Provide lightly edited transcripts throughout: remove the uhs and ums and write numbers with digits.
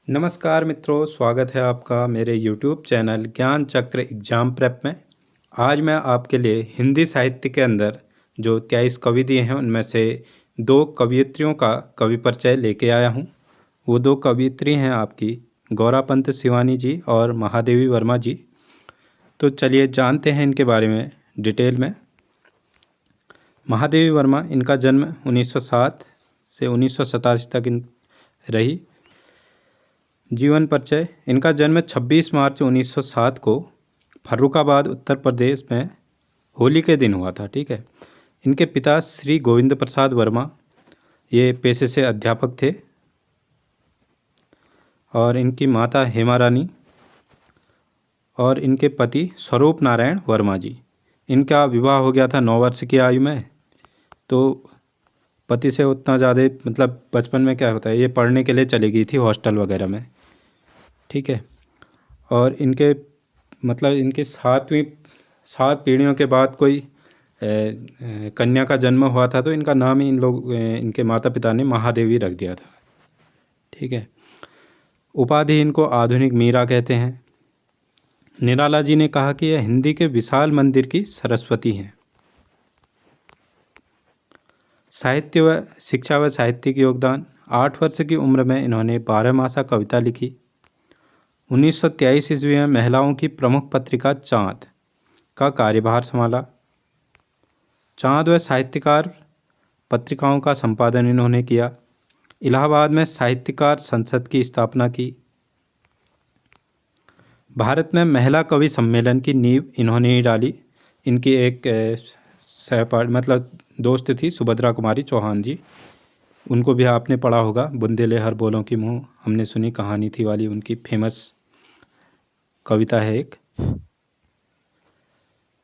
नमस्कार मित्रों, स्वागत है आपका मेरे YouTube चैनल ज्ञान चक्र एग्जाम प्रेप में। आज मैं आपके लिए हिंदी साहित्य के अंदर जो 23 कवि दिए हैं उनमें से दो कवयित्रियों का कवि परिचय लेके आया हूँ। वो दो कवयित्री हैं आपकी गौरापंत शिवानी जी और महादेवी वर्मा जी। तो चलिए जानते हैं इनके बारे में डिटेल में। महादेवी वर्मा, इनका जन्म 1907 से 1987 तक रही। जीवन परिचय। इनका जन्म 26 मार्च 1907 को फर्रुखाबाद उत्तर प्रदेश में होली के दिन हुआ था। ठीक है। इनके पिता श्री गोविंद प्रसाद वर्मा, ये पेशे से अध्यापक थे, और इनकी माता हेमा रानी और इनके पति स्वरूप नारायण वर्मा जी। इनका विवाह हो गया था 9 वर्ष की आयु में। तो पति से उतना ज़्यादा मतलब बचपन में क्या होता है, ये पढ़ने के लिए चली गई थी हॉस्टल वगैरह में। ठीक है। और इनके मतलब इनके 7 पीढ़ियों के बाद कोई कन्या का जन्म हुआ था, तो इनका नाम ही इनके माता पिता ने महादेवी रख दिया था। ठीक है। उपाधि इनको आधुनिक मीरा कहते हैं। निराला जी ने कहा कि यह हिंदी के विशाल मंदिर की सरस्वती हैं। साहित्य व शिक्षा व साहित्यिक योगदान। 8 वर्ष की उम्र में इन्होंने 12 मासा कविता लिखी। 1923 ईस्वी में महिलाओं की प्रमुख पत्रिका चाँद का कार्यभार संभाला। चाँद व साहित्यकार पत्रिकाओं का संपादन इन्होंने किया। इलाहाबाद में साहित्यकार संसद की स्थापना की। भारत में महिला कवि सम्मेलन की नींव इन्होंने ही डाली। इनकी एक सहपाठी मतलब दोस्त थी सुभद्रा कुमारी चौहान जी, उनको भी आपने पढ़ा होगा। बुंदेले हर बोलों की मुँह हमने सुनी कहानी थी वाली उनकी फेमस कविता है एक।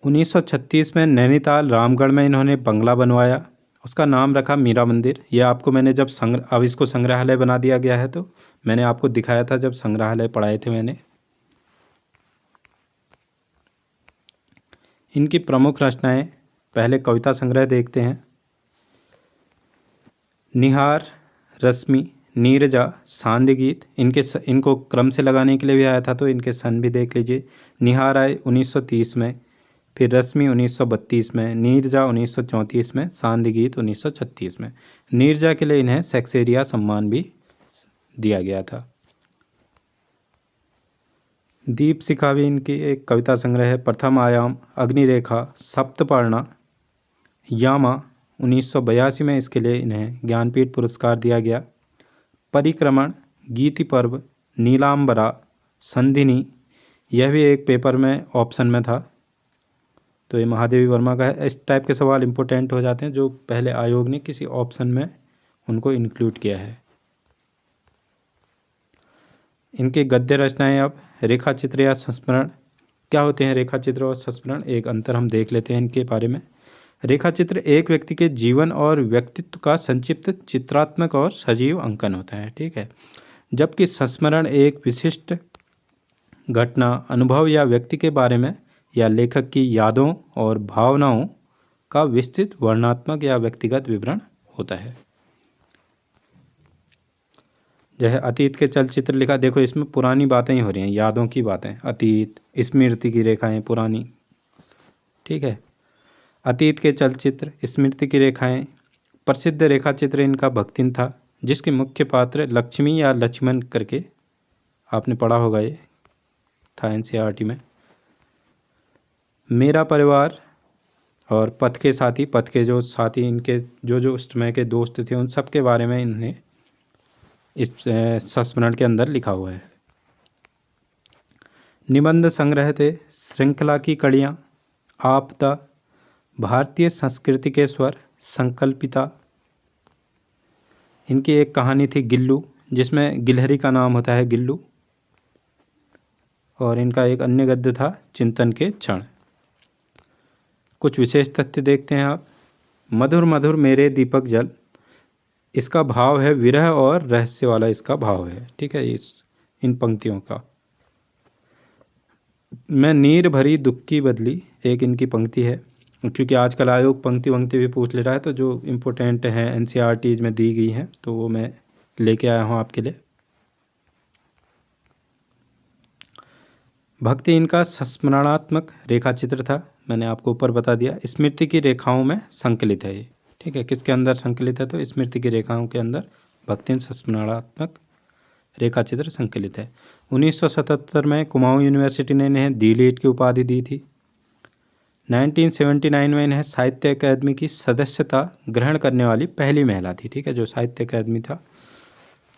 1936 में नैनीताल रामगढ़ में इन्होंने बंगला बनवाया, उसका नाम रखा मीरा मंदिर। यह आपको मैंने जब अब इसको संग्रहालय बना दिया गया है, तो मैंने आपको दिखाया था जब संग्रहालय पढ़ाए थे मैंने। इनकी प्रमुख रचनाएं, पहले कविता संग्रह देखते हैं। निहार, रश्मि, नीरजा, सांध्य गीत। इनको क्रम से लगाने के लिए भी आया था, तो इनके सन भी देख लीजिए। निहार आए 1930 में, फिर रश्मि 1932 में, नीरजा 1934 में, सांध्य गीत 1936 में। नीरजा के लिए इन्हें शेक्सपियर सम्मान भी दिया गया था। दीप शिखा भी इनकी एक कविता संग्रह है। प्रथम आयाम, अग्निरेखा, सप्तपर्णा, यामा। 1982 में इसके लिए इन्हें ज्ञानपीठ पुरस्कार दिया गया। परिक्रमण, गीति पर्व, नीलांबरा, संधिनी, यह भी एक पेपर में ऑप्शन में था, तो ये महादेवी वर्मा का है। इस टाइप के सवाल इम्पोर्टेंट हो जाते हैं जो पहले आयोग ने किसी ऑप्शन में उनको इंक्लूड किया है। इनके गद्य रचनाएं। अब रेखा चित्र या संस्मरण। क्या होते हैं रेखा चित्र और संस्मरण, एक अंतर हम देख लेते हैं इनके बारे में। रेखा चित्र एक व्यक्ति के जीवन और व्यक्तित्व का संक्षिप्त चित्रात्मक और सजीव अंकन होता है। ठीक है। जबकि संस्मरण एक विशिष्ट घटना, अनुभव या व्यक्ति के बारे में या लेखक की यादों और भावनाओं का विस्तृत वर्णनात्मक या व्यक्तिगत विवरण होता है। जैसे अतीत के चलचित्र लिखा, देखो इसमें पुरानी बातें ही हो रही हैं, यादों की बातें, अतीत, स्मृति की रेखाएं पुरानी। ठीक है। अतीत के चलचित्र, स्मृति की रेखाएं। प्रसिद्ध रेखा चित्र इनका भक्तिन था, जिसके मुख्य पात्र लक्ष्मी या लक्ष्मण करके आपने पढ़ा होगा, ये था एनसीईआरटी में। मेरा परिवार और पथ के साथी, पथ के जो साथी इनके जो उस समय के दोस्त थे, उन सब के बारे में इन्होंने इस संस्मरण के अंदर लिखा हुआ है। निबंध संग्रह थे श्रृंखला की कड़ियाँ, आपदा, भारतीय संस्कृति के स्वर, संकल्पिता। इनकी एक कहानी थी गिल्लू, जिसमें गिलहरी का नाम होता है गिल्लू। और इनका एक अन्य गद्य था चिंतन के क्षण। कुछ विशेष तथ्य देखते हैं आप। मधुर मधुर मेरे दीपक जल, इसका भाव है विरह और रहस्य वाला इसका भाव है। ठीक है। इन पंक्तियों का। मैं नीर भरी दुख की बदली, एक इनकी पंक्ति है, क्योंकि आजकल आयोग पंक्ति वंक्ति भी पूछ ले रहा है, तो जो इम्पोर्टेंट हैं एनसीईआरटी में दी गई हैं तो वो मैं लेके आया हूँ आपके लिए। भक्ति इनका संस्मरणात्मक रेखा चित्र था, मैंने आपको ऊपर बता दिया। स्मृति की रेखाओं में संकलित है ये, ठीक है। किसके अंदर संकलित है? तो स्मृति की रेखाओं के अंदर भक्ति संस्मरणात्मक रेखा चित्र संकलित है। 1977 में कुमाऊं यूनिवर्सिटी ने इन्हें डी.लिट की उपाधि दी थी। 1979 में इन्हें साहित्य अकादमी की सदस्यता ग्रहण करने वाली पहली महिला थी, ठीक है। जो साहित्य अकादमी था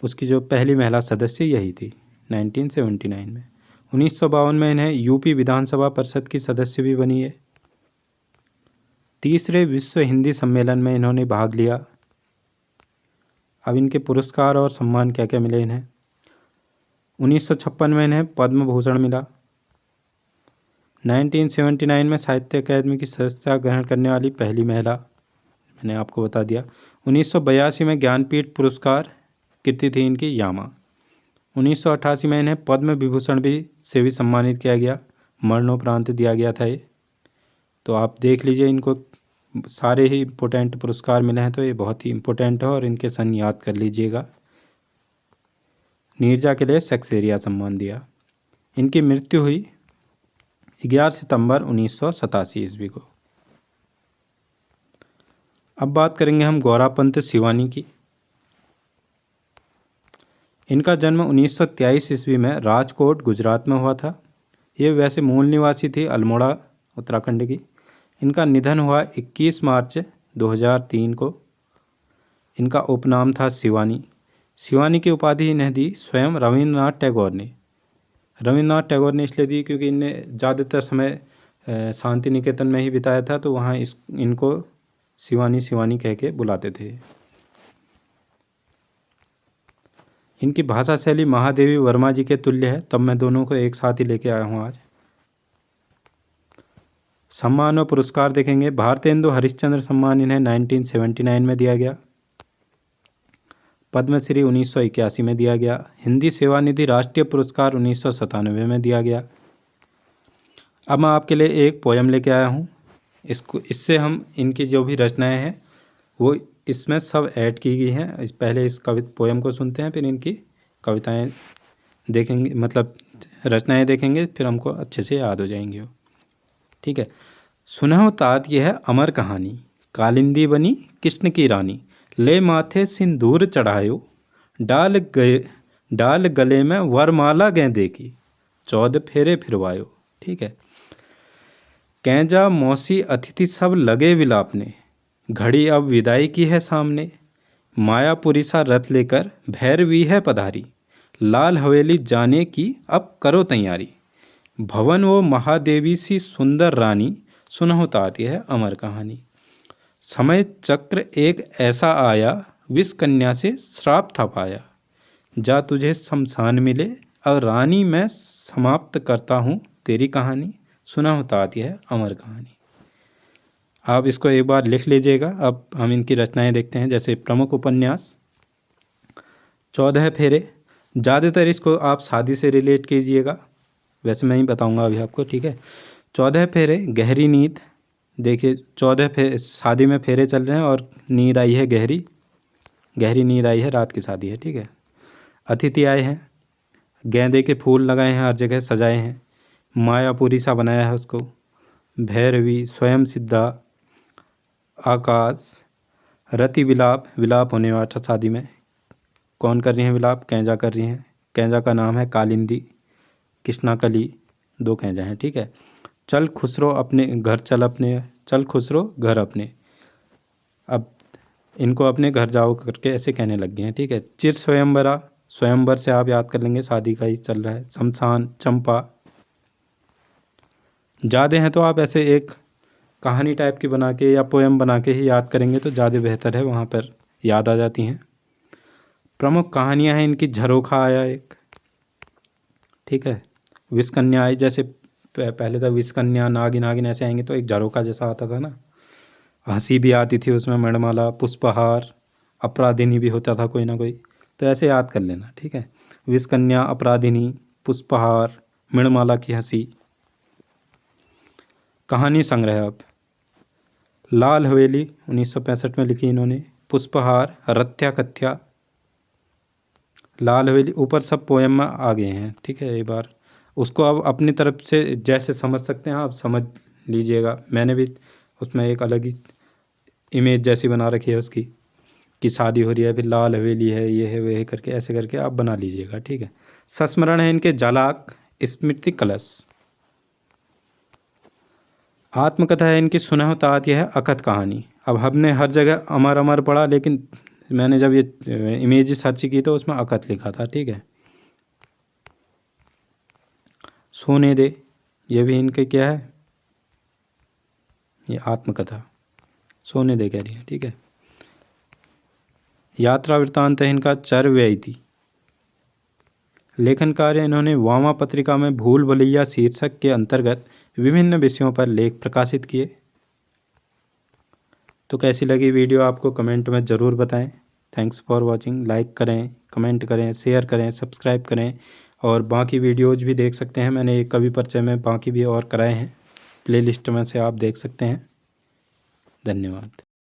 उसकी जो पहली महिला सदस्य यही थी 1979 में। 1952 में इन्हें यूपी विधानसभा परिषद की सदस्य भी बनी है। तीसरे विश्व हिंदी सम्मेलन में इन्होंने भाग लिया। अब इनके पुरस्कार और सम्मान क्या क्या मिले इन्हें? 1956 में इन्हें पद्म भूषण मिला। 1979 में साहित्य अकादमी की सदस्यता ग्रहण करने वाली पहली महिला, मैंने आपको बता दिया। 1982 में ज्ञानपीठ पुरस्कार कीर्ति थी इनकी यामा। 1988 में इन्हें पद्म विभूषण से भी सम्मानित किया गया, मरणोपरांत दिया गया था ये। तो आप देख लीजिए, इनको सारे ही इम्पोर्टेंट पुरस्कार मिले हैं, तो ये बहुत ही इम्पोर्टेंट है और इनके सन याद कर लीजिएगा। नीरजा के लिए सेक्सेरिया सम्मान दिया। इनकी मृत्यु हुई 11 सितंबर 1987 ईस्वी को। अब बात करेंगे हम गौरापंत सिवानी की। इनका जन्म 1923 ईस्वी में राजकोट गुजरात में हुआ था। ये वैसे मूल निवासी थी अल्मोड़ा उत्तराखंड की। इनका निधन हुआ 21 मार्च 2003 को। इनका उपनाम था शिवानी। शिवानी की उपाधि इन्हें दी स्वयं रविंद्रनाथ टैगोर ने। रविंद्रनाथ टैगोर ने इसलिए दी क्योंकि इनने ज़्यादातर समय शांति निकेतन में ही बिताया था, तो वहाँ इनको शिवानी शिवानी कह के बुलाते थे। इनकी भाषा शैली महादेवी वर्मा जी के तुल्य है, तब मैं दोनों को एक साथ ही लेके आया हूँ आज। सम्मान और पुरस्कार देखेंगे। भारतेंदु हरिश्चंद्र सम्मान इन्हें 1979 में दिया गया। पद्मश्री 1981 में दिया गया। हिंदी सेवा निधि राष्ट्रीय पुरस्कार 1997 में दिया गया। अब मैं आपके लिए एक पोयम लेके आया हूँ। इससे हम इनकी जो भी रचनाएं हैं वो इसमें सब ऐड की गई हैं। पहले इस पोयम को सुनते हैं, फिर इनकी कविताएं देखेंगे, मतलब रचनाएं देखेंगे, फिर हमको अच्छे से याद हो जाएंगी वो, ठीक है। सुनहो तात यह है अमर कहानी, कालिंदी बनी कृष्ण की रानी, ले माथे सिंदूर चढ़ायो, डाल गले में वरमाला गेंदे की, 14 फेरे फिरवायो, ठीक है। कैंजा मौसी अतिथि सब लगे विलापने, घड़ी अब विदाई की है सामने, मायापुरी सा रथ लेकर भैरवी है पधारी, लाल हवेली जाने की अब करो तैयारी, भवन वो महादेवी सी सुंदर रानी, सुनहो तात यह है अमर कहानी। समय चक्र एक ऐसा आया, विष कन्या से श्राप था पाया, जा तुझे शमशान मिले अब रानी मैं समाप्त करता हूँ तेरी कहानी, सुनहो तात यह है अमर कहानी। आप इसको एक बार लिख लीजिएगा। अब हम इनकी रचनाएं देखते हैं। जैसे प्रमुख उपन्यास 14 फेरे, ज़्यादातर इसको आप शादी से रिलेट कीजिएगा, वैसे मैं ही बताऊंगा अभी आपको, ठीक है। 14 फेरे, गहरी नींद। देखिए 14 शादी में फेरे चल रहे हैं और नींद आई है, गहरी नींद आई है, रात की शादी है, ठीक है। अतिथि आए हैं, गेंदे के फूल लगाए हैं, हर जगह सजाए हैं, मायापुरी सा बनाया है उसको, भैरवी, स्वयं सिद्धा, आकाश, रति विलाप, विलाप होने वाला था शादी में। कौन कर रही हैं विलाप? कैंजा कर रही हैं। कैंजा का नाम है कालिंदी, कृष्णाकली, 2 कैंजा हैं, ठीक है। चल खुसरो अपने घर, चल खुसरो घर अपने। अब इनको अपने घर जाओ करके ऐसे कहने लग गए हैं, ठीक है। चिर स्वयंवरा, स्वयंवर से आप याद कर लेंगे, शादी का ही चल रहा है। शमशान, चंपा। ज़्यादा हैं तो आप ऐसे एक कहानी टाइप की बना के या पोएम बना के ही याद करेंगे तो ज़्यादा बेहतर है, वहाँ पर याद आ जाती हैं। प्रमुख कहानियाँ हैं इनकी, झरोखा आया एक, ठीक है। विषकन्या आई, जैसे पहले तो विषकन्या, नागिन ऐसे आएंगे, तो एक झरोखा जैसा आता था ना, हंसी भी आती थी उसमें, मणिमाला, पुष्पहार, अपराधिनी भी होता था कोई ना कोई, तो ऐसे याद कर लेना, ठीक है। विषकन्या, अपराधिनी, पुष्पहार, मणिमाला की हंसी। कहानी संग्रह अब लाल हवेली 1965 में लिखी इन्होंने, पुष्पहार, रथ्या कथ्या, लाल हवेली, ऊपर सब पोएम में आ गए हैं, ठीक है। एक बार उसको आप अपनी तरफ से जैसे समझ सकते हैं आप समझ लीजिएगा। मैंने भी उसमें एक अलग ही इमेज जैसी बना रखी है उसकी, कि शादी हो रही है, फिर लाल हवेली है, ये है वे है करके, ऐसे करके आप बना लीजिएगा, ठीक है। संस्मरण है इनके जालाक स्मृति कलश। आत्मकथा है इनकी सुना तात, यह है अकथ कहानी। अब हमने हर जगह अमर अमर पढ़ा, लेकिन मैंने जब ये इमेज सर्च की तो उसमें अकथ लिखा था, ठीक है। सोने दे, ये भी इनके क्या है, ये आत्मकथा सोने दे कह रही है, ठीक है। यात्रा वृत्तांत है इनका चरव्ययति। लेखन कार्य इन्होंने वामा पत्रिका में भूल भुलैया शीर्षक के अंतर्गत विभिन्न विषयों पर लेख प्रकाशित किए। तो कैसी लगी वीडियो आपको कमेंट में ज़रूर बताएं। Thanks for watching. लाइक करें, कमेंट करें, शेयर करें, सब्सक्राइब करें, और बाकी वीडियोज़ भी देख सकते हैं। मैंने एक कवि परिचय में बाकी भी और कराए हैं, प्लेलिस्ट में से आप देख सकते हैं। धन्यवाद।